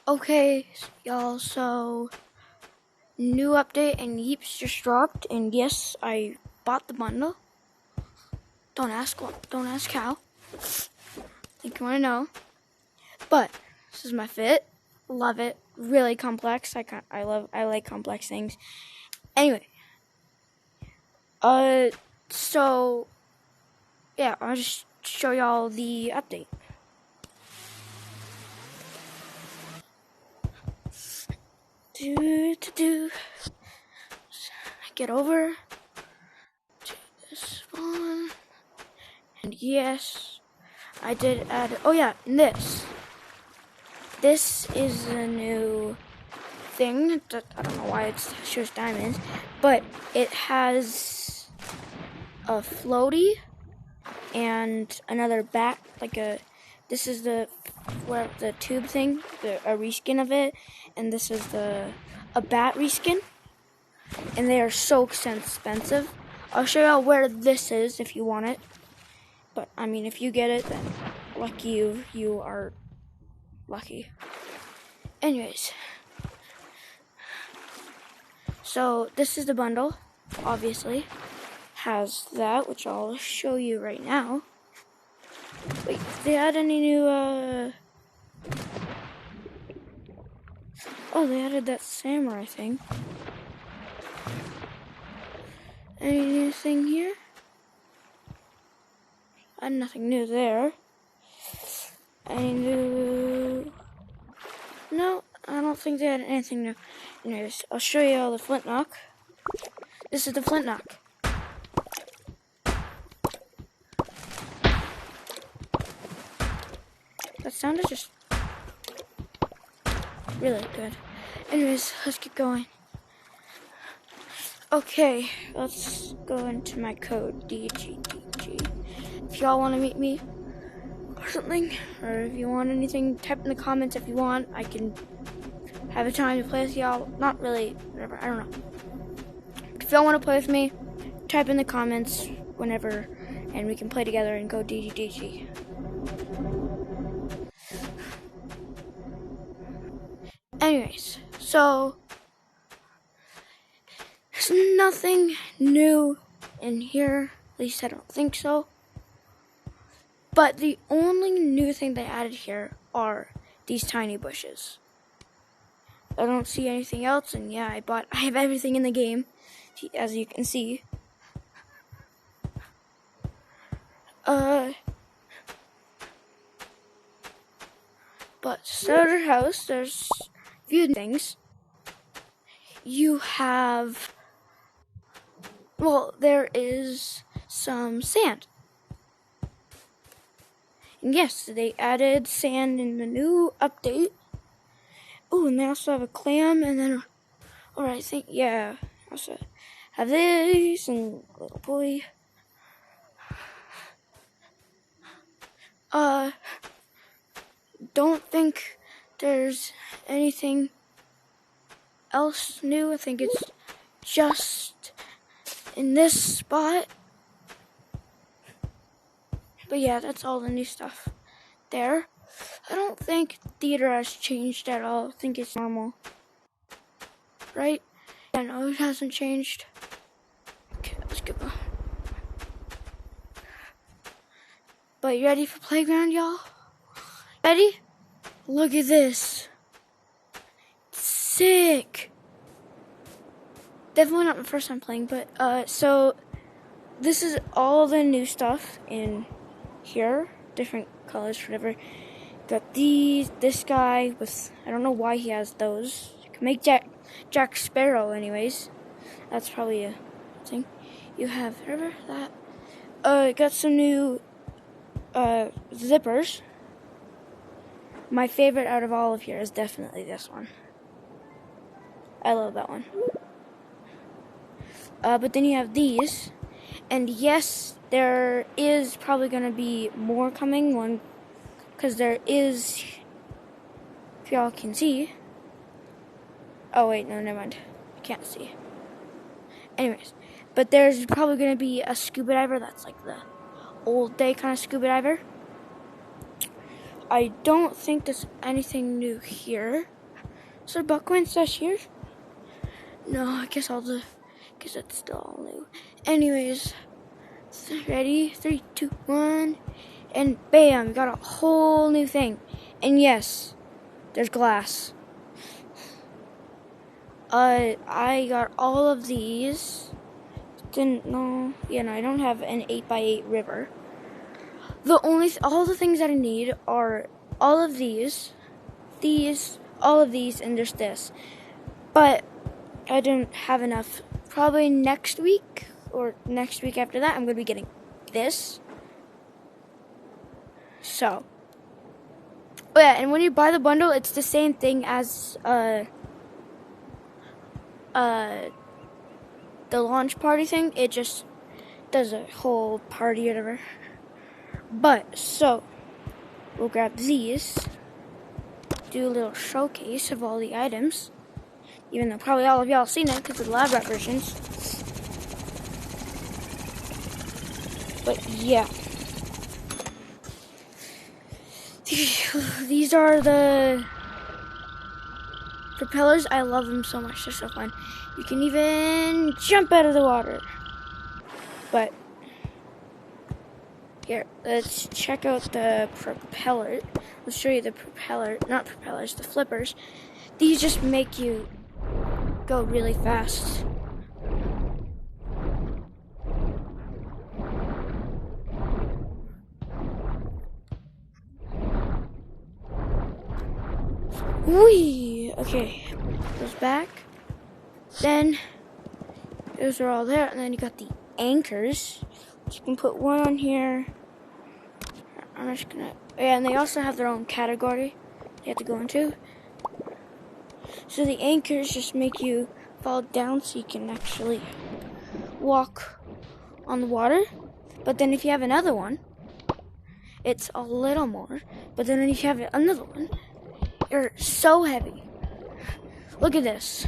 Okay, y'all, so new update and YEEPS just dropped, and yes, I bought the bundle. Don't ask how. Think you want to know. But this is my fit. Love it. Really complex. I like complex things. Anyway, so yeah, I'll just show y'all the update. Get over to this one, and yes, I did add. Oh yeah, and this is a new thing. I don't know why it shows diamonds, but it has a floaty and another bat, this is the tube thing, a reskin of it, and this is a bat reskin, and they are so expensive. I'll show y'all where this is if you want it, but I mean, if you get it, then lucky you. You are lucky. Anyways, so this is the bundle, obviously. Has that, which I'll show you right now. Wait, did they add any new, oh, they added that samurai thing. Any new thing here? Nothing new there. Any new? No, I don't think they had anything new. Anyways, I'll show you all the flint knock. This is the flint knock. That sounded just really good. Anyways, let's get going. Okay, let's go into my code, DGDG. If y'all want to meet me or something, or if you want anything, type in the comments if you want. I can have a time to play with y'all. Not really, whatever, I don't know. If y'all want to play with me, type in the comments whenever, and we can play together and go DGDG. Anyways, so there's nothing new in here, at least I don't think so. But the only new thing they added here are these tiny bushes. I don't see anything else, and yeah, I have everything in the game, as you can see. But starter house, there's a few things. You have, well, there is some sand. And yes, they added sand in the new update. Oh, and they also have a clam, and then, I think, yeah, also have this, and a little boy. Don't think there's anything else new. I think it's just in this spot. But yeah, that's all the new stuff there. I don't think theater has changed at all. I think it's normal. Right? Yeah, no, it hasn't changed. Okay, let's go. But you ready for playground, y'all? Ready? Look at this. Sick. Definitely not my first time playing, but so this is all the new stuff in here, different colors, whatever. Got this guy with, I don't know why he has those. You can make Jack Sparrow anyways. That's probably a thing. You have whatever that. Got some new zippers. My favorite out of all of here is definitely this one. I love that one. But then you have these. And yes, there is probably going to be more coming, because there is, if y'all can see. Oh wait, no, never mind. I can't see. Anyways, but there's probably going to be a scuba diver that's like the old day kind of scuba diver. I don't think there's anything new here. Is there buckcoin stash here? No, I guess it's still all new. Anyways, ready? 3, 2, 1, and bam! We got a whole new thing. And yes, there's glass. I got all of these. Didn't know. Yeah, no, I don't have an 8x8 river. All the things that I need are all of these, all of these, and there's this. But I don't have enough. Probably next week or next week after that, I'm gonna be getting this. So, oh yeah, and when you buy the bundle, it's the same thing as the launch party thing. It just does a whole party or whatever. But so we'll grab these, do a little showcase of all the items, even though probably all of y'all seen it because of the lab rat versions. But yeah, these are the propellers. I love them so much. They're so fun. You can even jump out of the water. But here, let's check out the propeller. Let's show you the not propellers, the flippers. These just make you go really fast. Whee! Okay, goes back. Then those are all there, and then you got the anchors. You can put one on here. I'm just gonna. Yeah, and they also have their own category you have to go into. So the anchors just make you fall down so you can actually walk on the water. But then if you have another one, it's a little more. But then if you have another one, you're so heavy. Look at this.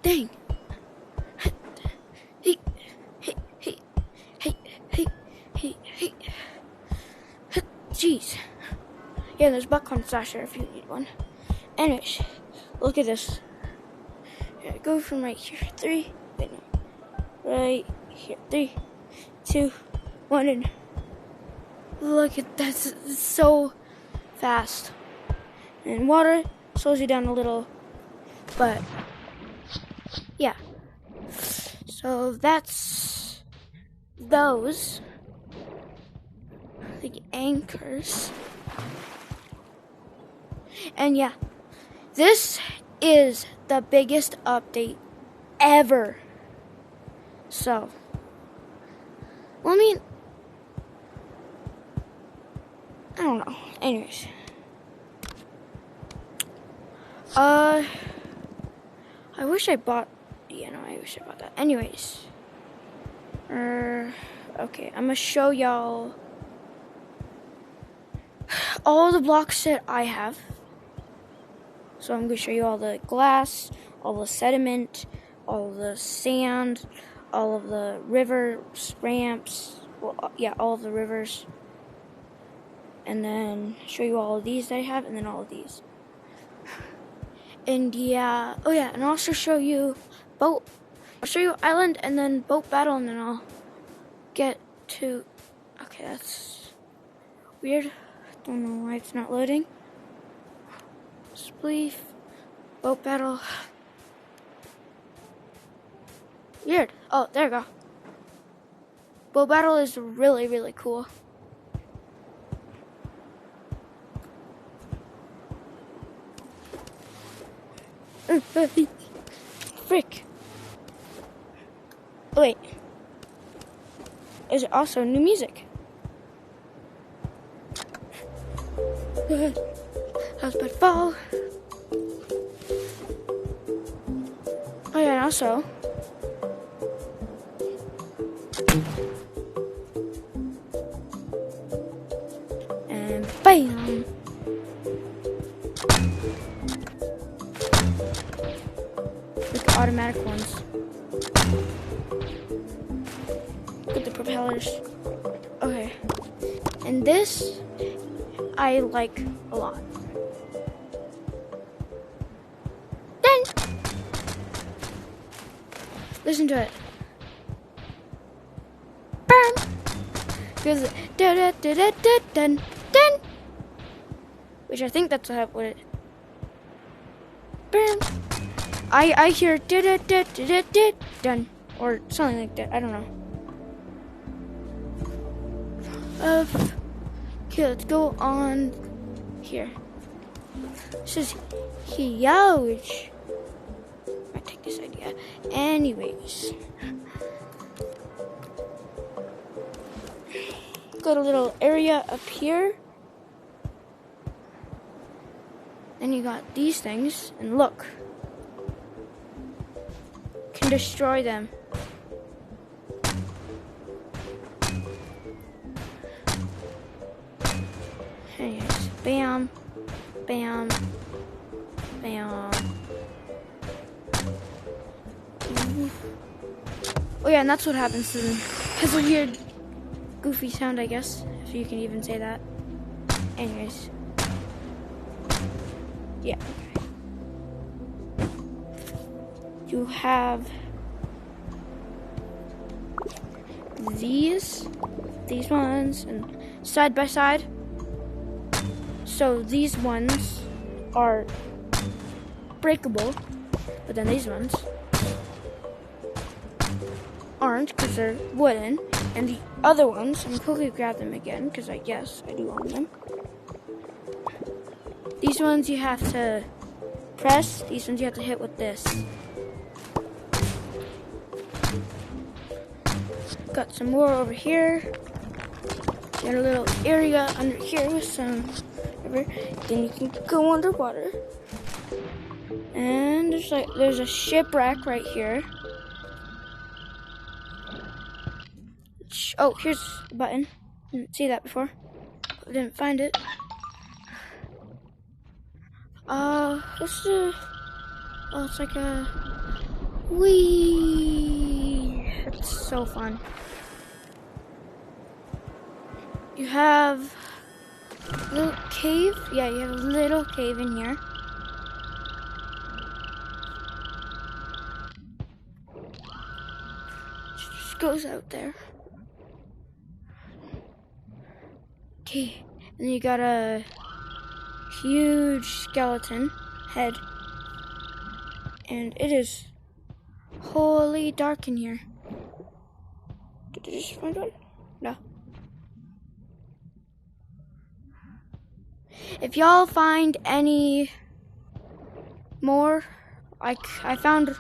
Dang. Jeez. Yeah, there's buckcorn slasher if you need one. Anyways, look at this. Here, go from right here. 3, wait no. Right here. 3, 2, 1, and look at that. It's so fast. And water slows you down a little, but yeah. So that's those, the anchors. And yeah, this is the biggest update ever. So, well, I mean, I don't know. Anyways. I wish I bought, I wish I bought that. Anyways. Okay, I'm gonna show y'all all the blocks that I have. So I'm gonna show you all the glass, all the sediment, all the sand, all of the rivers, ramps, well, yeah, all of the rivers. And then show you all of these that I have, and then all of these. And yeah, oh yeah, and I'll also show you boat. I'll show you island and then boat battle, and then I'll get to. Okay, that's weird. Don't know why it's not loading. Spleef, boat battle. Weird. Oh, there we go. Boat battle is really, really cool. Frick. Oh, wait. Is it also new music? House but fall. Oh yeah, and also and bam. Like automatic ones. $10. Okay. And this, I like a lot. Then, listen to it. Bam! Goes da da da da da dun dun. Which I think that's what it. Bam! I hear da da da da da da dun or something like that. I don't know. Okay, let's go on here. This is huge. I take this idea. Anyways, got a little area up here. Then you got these things, and look, can destroy them. Anyways, bam, bam, bam. Oh yeah, and that's what happens to them. Has a weird, goofy sound, I guess, if you can even say that. Anyways. Yeah, okay. You have these ones, and side by side. So these ones are breakable, but then these ones aren't because they're wooden. And the other ones, I'm quickly grab them again because I guess I do own them. These ones you have to press, these ones you have to hit with this. Got some more over here. Got a little area under here with some river. Then you can go underwater. And there's a shipwreck right here. Oh, here's a button. Didn't see that before. Didn't find it. Let's do. Oh, it's like a. Whee! It's so fun. You have a little cave. Yeah, you have a little cave in here. Just goes out there. Okay, and then you got a huge skeleton head, and it is wholly dark in here. Did I just find one? No. If y'all find any more, I found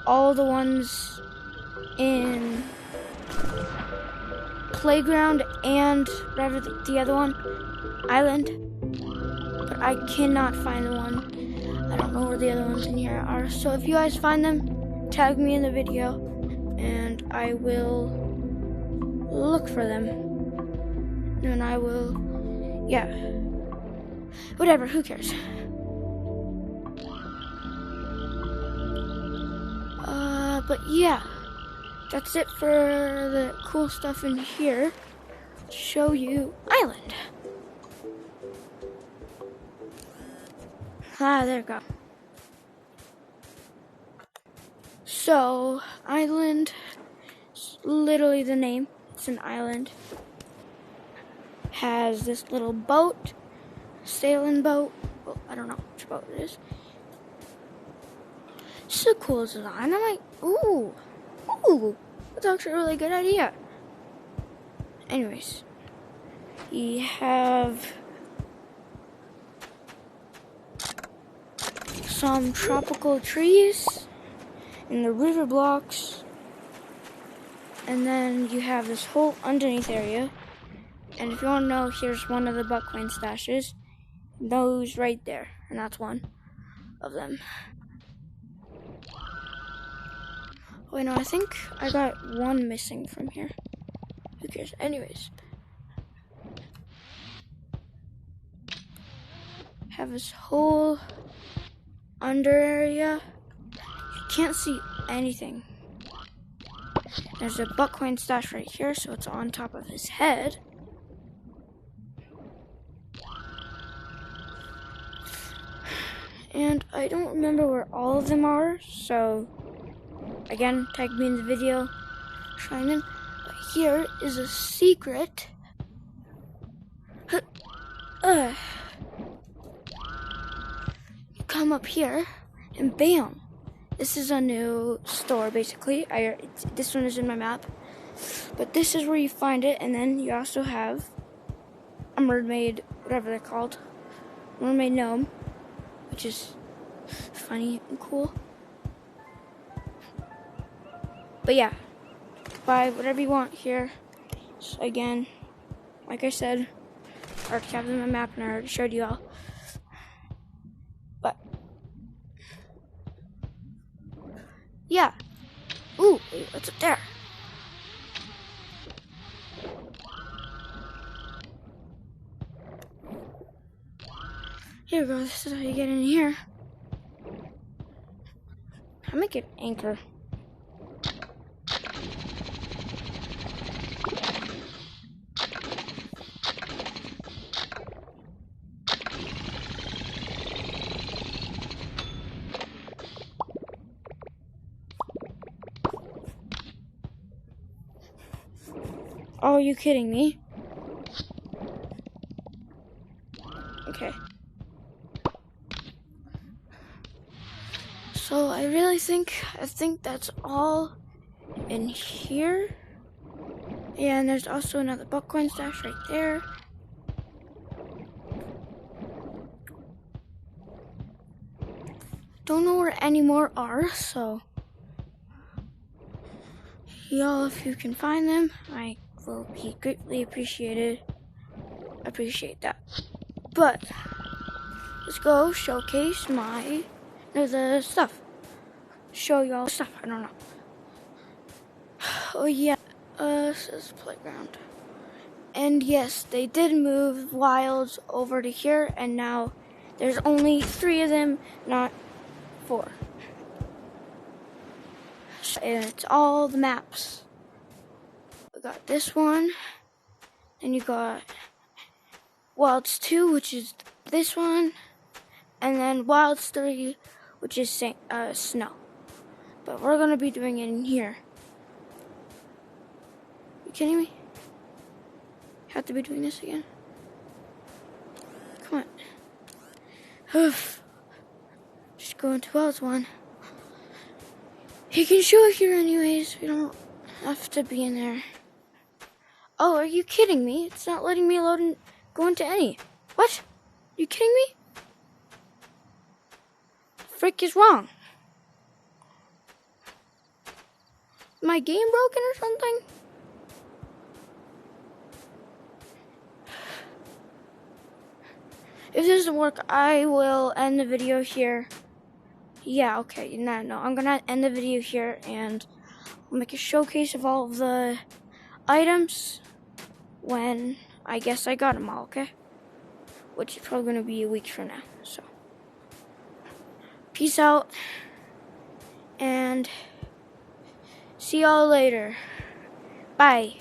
all the ones in playground and whatever the other one, island, but I cannot find the one. I don't know where the other ones in here are. So if you guys find them, tag me in the video, and I will look for them. And I will, yeah, whatever. Who cares? But yeah. That's it for the cool stuff in here. Show you island. There we go. So, island is literally the name. It's an island. Has this little boat, sailing boat. Well, I don't know which boat it is. It's a cool design. I'm like, ooh, that's actually a really good idea. Anyways, we have some tropical trees and the river blocks, and then you have this whole underneath area. And if you want to know, here's one of the buckline stashes. Those right there, and that's one of them. Wait, no, I think I got one missing from here. Who cares? Anyways. Have this whole under area. You can't see anything. There's a buckcoin stash right here, so it's on top of his head. And I don't remember where all of them are, so again, tag me in the video showing them. But here is a secret. You come up here, and bam! This is a new store, basically. This one is in my map. But this is where you find it, and then you also have a mermaid, whatever they're called. Mermaid gnome, which is funny and cool. But yeah, buy whatever you want here. So again, like I said, I already have them on the map and I already showed you all. But yeah. Ooh, wait, what's up there? Here we go, this is how you get in here. I make an anchor. Oh, are you kidding me? Okay. So I think that's all in here. And there's also another buckcoin stash right there. Don't know where any more are, so y'all, if you can find them, I will be greatly appreciated. Appreciate that. But let's go showcase the stuff. Show y'all stuff. I don't know. Oh yeah, this is playground. And yes, they did move wilds over to here, and now there's only 3 of them, not 4. And it's all the maps. We got this one, and you got Wilds 2, which is this one, and then Wilds 3, which is snow. But we're gonna be doing it in here. You kidding me? Have to be doing this again? Come on. Oof. Just go into Wilds 1. He can show it here anyways. We don't have to be in there. Oh, are you kidding me? It's not letting me load and go into any. What? Are you kidding me? Frick is wrong. Is my game broken or something? If this doesn't work, I will end the video here. Yeah, okay, no, I'm gonna end the video here and I'll make a showcase of all of the items when I guess I got them all, okay? Which is probably gonna be a week from now, so. Peace out, and see y'all later. Bye.